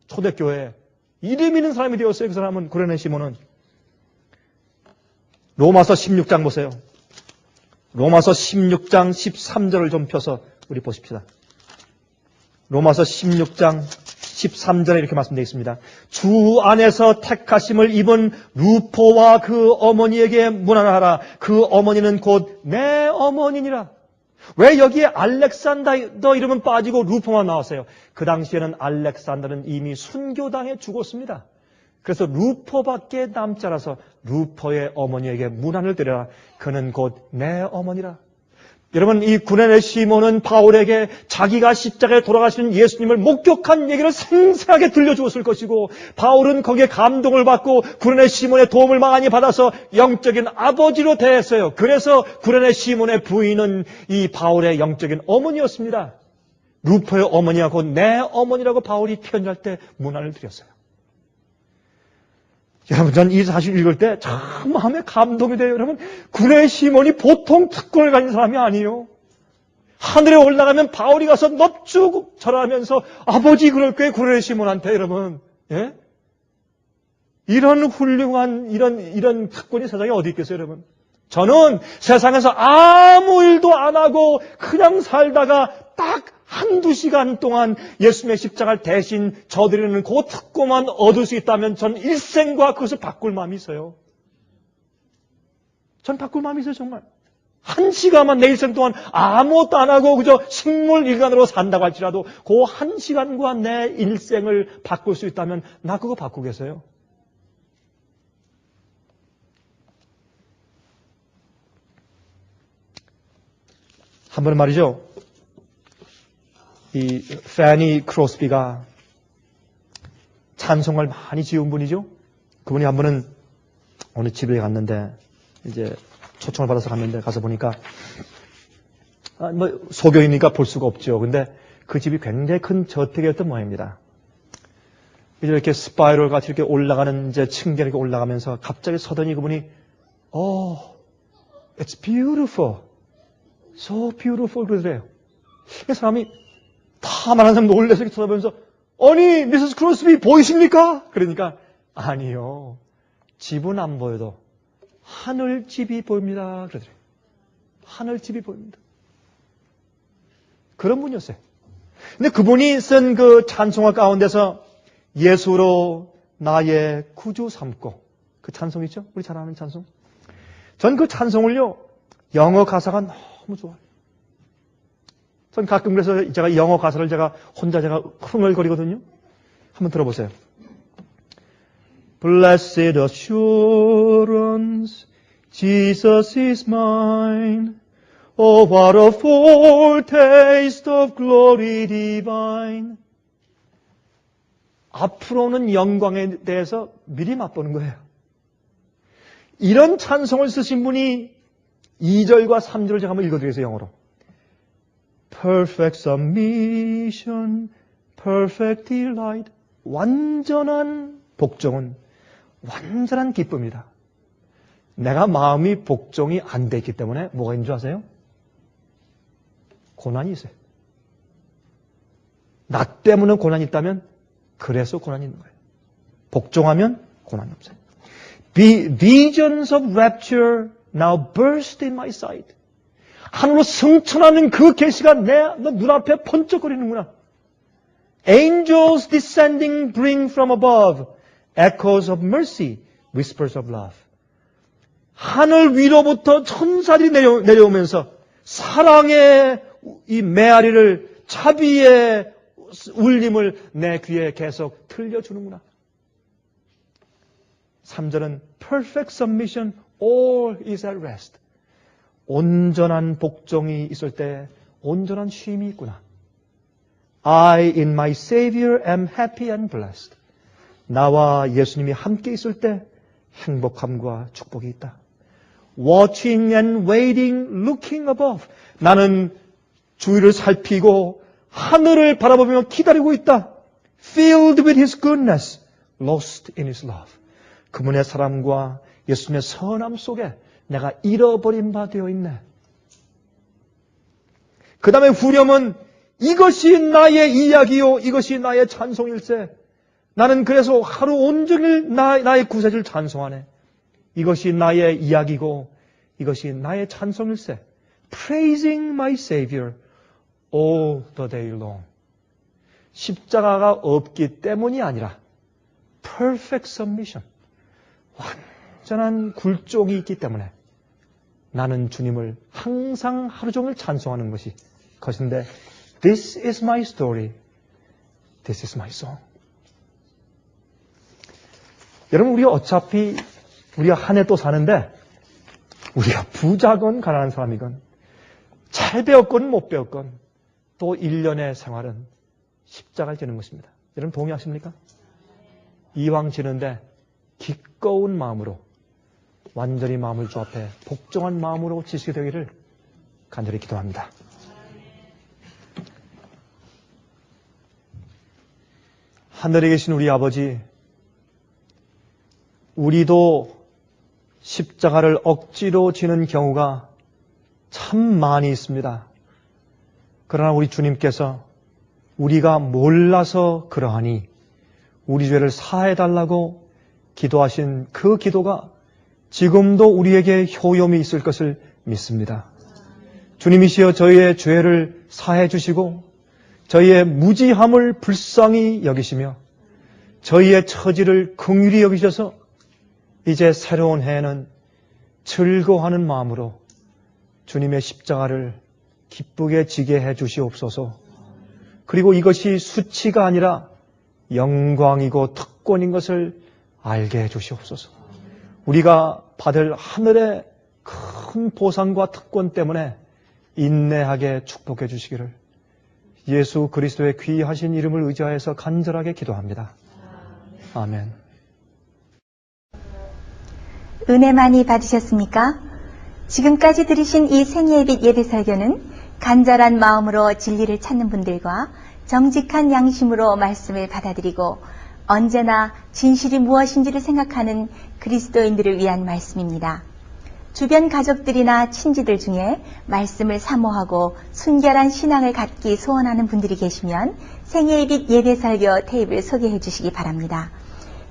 초대교회 이름 있는 사람이 되었어요. 그 사람은 구레네 시몬은. 로마서 16장 보세요. 로마서 16장 13절을 좀 펴서 우리 보십시다. 로마서 16장 13절에 이렇게 말씀되어 있습니다. 주 안에서 택하심을 입은 루포와 그 어머니에게 문안하라. 그 어머니는 곧 내 어머니니라. 왜 여기에 알렉산더 이름은 빠지고 루포만 나왔어요? 그 당시에는 알렉산더는 이미 순교당해 죽었습니다. 그래서 루포밖에 남지 않아서 루포의 어머니에게 문안을 드려라. 그는 곧 내 어머니라. 여러분 이 구레네 시몬은 바울에게 자기가 십자가에 돌아가시는 예수님을 목격한 얘기를 생생하게 들려주었을 것이고 바울은 거기에 감동을 받고 구레네 시몬의 도움을 많이 받아서 영적인 아버지로 대했어요. 그래서 구레네 시몬의 부인은 이 바울의 영적인 어머니였습니다. 루포의 어머니가 곧 내 어머니라고 바울이 표현할 때 문안을 드렸어요. 여러분 전 이 사실 읽을 때 참 마음에 감동이 돼요. 여러분 구레네 시몬이 보통 특권을 가진 사람이 아니에요. 하늘에 올라가면 바울이 가서 넙죽 절하면서 아버지 그럴 거예요. 구레네 시몬한테 여러분. 예? 이런 훌륭한 이런 특권이 세상에 어디 있겠어요 여러분. 저는 세상에서 아무 일도 안 하고 그냥 살다가 딱 한두 시간 동안 예수님의 십자가를 대신 져드리는 그 특권만 얻을 수 있다면 전 일생과 그것을 바꿀 마음이 있어요. 전 바꿀 마음이 있어요 정말. 한 시간만 내 일생 동안 아무것도 안 하고 그저 식물 일간으로 산다고 할지라도 그 한 시간과 내 일생을 바꿀 수 있다면 나 그거 바꾸겠어요? 한 번은 말이죠. 이 패니 크로스비가 찬송을 많이 지은 분이죠. 그분이 한 번은 어느 집에 갔는데 이제 초청을 받아서 갔는데 가서 보니까 소교이니까 볼 수가 없죠. 근데 그 집이 굉장히 큰 저택이었던 모양입니다. 이제 이렇게 스파이럴 같이 이렇게 올라가는 이제 층계 이렇게 올라가면서 갑자기 서더니 그분이 it's beautiful, so beautiful 그러더래요. 그 사람이 다 말하는 사람 놀라서 이렇게 쳐다보면서 아니, 미세스 크로스비 보이십니까? 그러니까 아니요. 집은 안 보여도 하늘집이 보입니다. 그러더래요. 하늘집이 보입니다. 그런 분이었어요. 근데 그분이 쓴 그 찬송가 가운데서 예수로 나의 구주 삼고 그 찬송 있죠? 우리 잘 아는 찬송. 전 그 찬송을요. 영어 가사가 너무 좋아요. 전 가끔 그래서 제가 영어 가사를 혼자 흥얼거리거든요. 한번 들어보세요. Blessed assurance, Jesus is mine. Oh, what a foretaste of glory divine. 앞으로는 영광에 대해서 미리 맛보는 거예요. 이런 찬송을 쓰신 분이 2절과 3절을 제가 한번 읽어드리겠어요, 영어로. Perfect submission, perfect delight. 완전한 복종은 완전한 기쁨이다. 내가 마음이 복종이 안 돼 있기 때문에 뭐가 있는 줄 아세요? 고난이 있어요. 나 때문에 고난이 있다면 그래서 고난이 있는 거예요. 복종하면 고난이 없어요. Visions of rapture now burst in my sight. 하늘로 승천하는 그 계시가 내 눈앞에 번쩍거리는구나. Angels descending bring from above echoes of mercy, whispers of love. 하늘 위로부터 천사들이 내려오면서 사랑의 이 메아리를 자비의 울림을 내 귀에 계속 들려주는구나. 3절은 perfect submission, all is at rest. 온전한 복종이 있을 때 온전한 쉼이 있구나. I in my Savior am happy and blessed. 나와 예수님이 함께 있을 때 행복함과 축복이 있다. Watching and waiting, looking above. 나는 주위를 살피고 하늘을 바라보며 기다리고 있다. Filled with His goodness, lost in His love. 그분의 사랑과 예수님의 선함 속에 내가 잃어버린 바 되어 있네. 그 다음에 후렴은 이것이 나의 이야기요, 이것이 나의 찬송일세. 나는 그래서 하루 온종일 나의 구세주를 찬송하네. 이것이 나의 이야기고 이것이 나의 찬송일세. Praising my Savior all the day long. 십자가가 없기 때문이 아니라 perfect submission. 완전한 굴종이 있기 때문에 나는 주님을 항상 하루 종일 찬송하는 것인데 This is my story. This is my song. 여러분, 우리가 어차피 우리가 한 해 또 사는데 우리가 부자건 가난한 사람이건 잘 배웠건 못 배웠건 또 1년의 생활은 십자가를 지는 것입니다. 여러분 동의하십니까? 이왕 지는데 기꺼운 마음으로 완전히 마음을 주 앞에 복종한 마음으로 지시게 되기를 간절히 기도합니다. 하늘에 계신 우리 아버지, 우리도 십자가를 억지로 지는 경우가 참 많이 있습니다. 그러나 우리 주님께서 우리가 몰라서 그러하니 우리 죄를 사해달라고 기도하신 그 기도가 지금도 우리에게 효용이 있을 것을 믿습니다. 주님이시여 저희의 죄를 사해 주시고 저희의 무지함을 불쌍히 여기시며 저희의 처지를 긍휼히 여기셔서 이제 새로운 해에는 즐거워하는 마음으로 주님의 십자가를 기쁘게 지게 해 주시옵소서. 그리고 이것이 수치가 아니라 영광이고 특권인 것을 알게 해 주시옵소서. 우리가 받을 하늘의 큰 보상과 특권 때문에 인내하게 축복해 주시기를 예수 그리스도의 귀하신 이름을 의지하여서 간절하게 기도합니다. 아멘. 은혜 많이 받으셨습니까? 지금까지 들으신 이 생애의 예배 설교는 간절한 마음으로 진리를 찾는 분들과 정직한 양심으로 말씀을 받아들이고 언제나 진실이 무엇인지를 생각하는 그리스도인들을 위한 말씀입니다. 주변 가족들이나 친지들 중에 말씀을 사모하고 순결한 신앙을 갖기 소원하는 분들이 계시면 생애의 예배 설교 테이프를 소개해 주시기 바랍니다.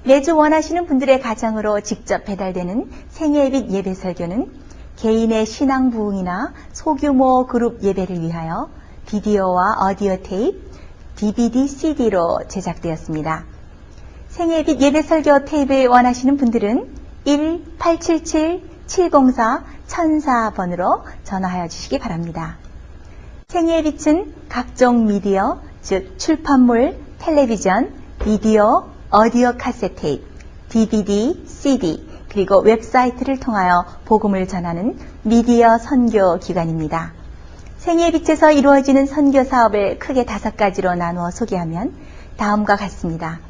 매주 원하시는 분들의 가정으로 직접 배달되는 생애의 예배 설교는 개인의 신앙 부흥이나 소규모 그룹 예배를 위하여 비디오와 오디오 테이프, DVD, CD로 제작되었습니다. 생애의 예배 설교 테이프를 원하시는 분들은 1-877-704-1004번으로 전화하여 주시기 바랍니다. 생애의 빛은 각종 미디어, 즉 출판물, 텔레비전, 비디오, 오디오 카세트 테이프, DVD, CD, 그리고 웹사이트를 통하여 복음을 전하는 미디어 선교 기관입니다. 생애의 빛에서 이루어지는 선교 사업을 크게 5가지로 나누어 소개하면 다음과 같습니다.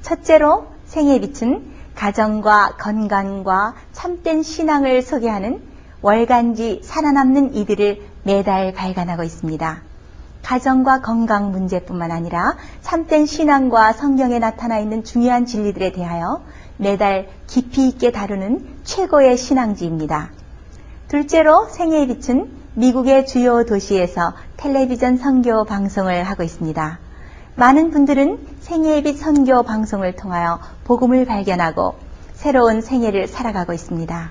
첫째로 생애의 빛은 가정과 건강과 참된 신앙을 소개하는 월간지 살아남는 이들을 매달 발간하고 있습니다. 가정과 건강 문제뿐만 아니라 참된 신앙과 성경에 나타나 있는 중요한 진리들에 대하여 매달 깊이 있게 다루는 최고의 신앙지입니다. 둘째로 생애의 빛은 미국의 주요 도시에서 텔레비전 선교 방송을 하고 있습니다. 많은 분들은 생애의 빛 선교 방송을 통하여 복음을 발견하고 새로운 생애를 살아가고 있습니다.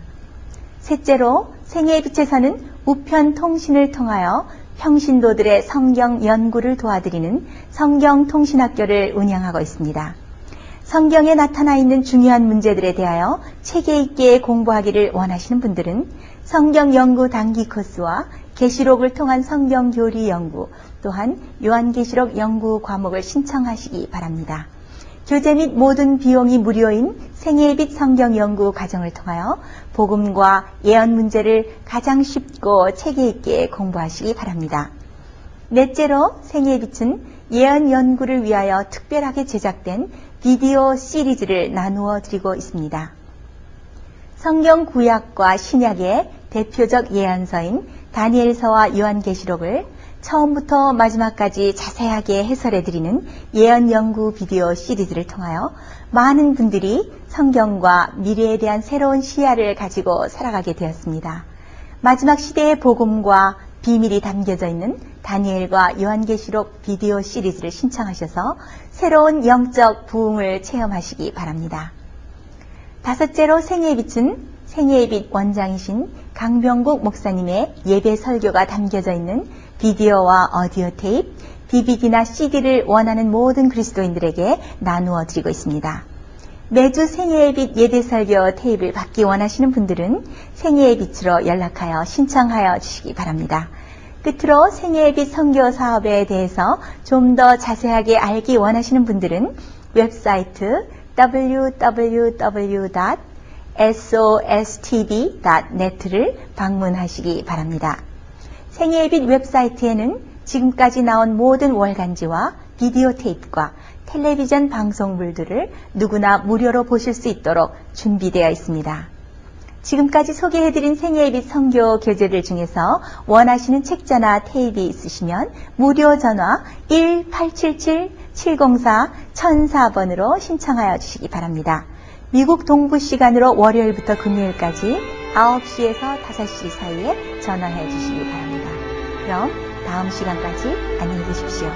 셋째로 생애의 빛에서는 우편 통신을 통하여 평신도들의 성경 연구를 도와드리는 성경통신학교를 운영하고 있습니다. 성경에 나타나 있는 중요한 문제들에 대하여 체계 있게 공부하기를 원하시는 분들은 성경 연구 단기 코스와 계시록을 통한 성경 교리 연구, 또한 요한계시록 연구 과목을 신청하시기 바랍니다. 교재 및 모든 비용이 무료인 생애의 빛 성경 연구 과정을 통하여 복음과 예언 문제를 가장 쉽고 체계 있게 공부하시기 바랍니다. 넷째로 생애의 빛은 예언 연구를 위하여 특별하게 제작된 비디오 시리즈를 나누어 드리고 있습니다. 성경 구약과 신약의 대표적 예언서인 다니엘서와 요한계시록을 처음부터 마지막까지 자세하게 해설해 드리는 예언 연구 비디오 시리즈를 통하여 많은 분들이 성경과 미래에 대한 새로운 시야를 가지고 살아가게 되었습니다. 마지막 시대의 복음과 비밀이 담겨져 있는 다니엘과 요한계시록 비디오 시리즈를 신청하셔서 새로운 영적 부흥을 체험하시기 바랍니다. 다섯째로 생애의 빛은 생애의 빛 원장이신 강병국 목사님의 예배 설교가 담겨져 있는 비디오와 오디오 테이프, DVD나 CD를 원하는 모든 그리스도인들에게 나누어 드리고 있습니다. 매주 생애의 빛 예배 설교 테이프를 받기 원하시는 분들은 생애의 빛으로 연락하여 신청하여 주시기 바랍니다. 끝으로 생애의 빛 선교 사업에 대해서 좀 더 자세하게 알기 원하시는 분들은 웹사이트 www.sostb.net를 방문하시기 바랍니다. 생애의 빛 웹사이트에는 지금까지 나온 모든 월간지와 비디오 테이프과 텔레비전 방송물들을 누구나 무료로 보실 수 있도록 준비되어 있습니다. 지금까지 소개해드린 생애의 빛 선교 교재들 중에서 원하시는 책자나 테이프 있으시면 무료 전화 1-877-704-1004번으로 신청하여 주시기 바랍니다. 미국 동부 시간으로 월요일부터 금요일까지 9시에서 5시 사이에 전화해 주시기 바랍니다. 그럼 다음 시간까지 안녕히 계십시오.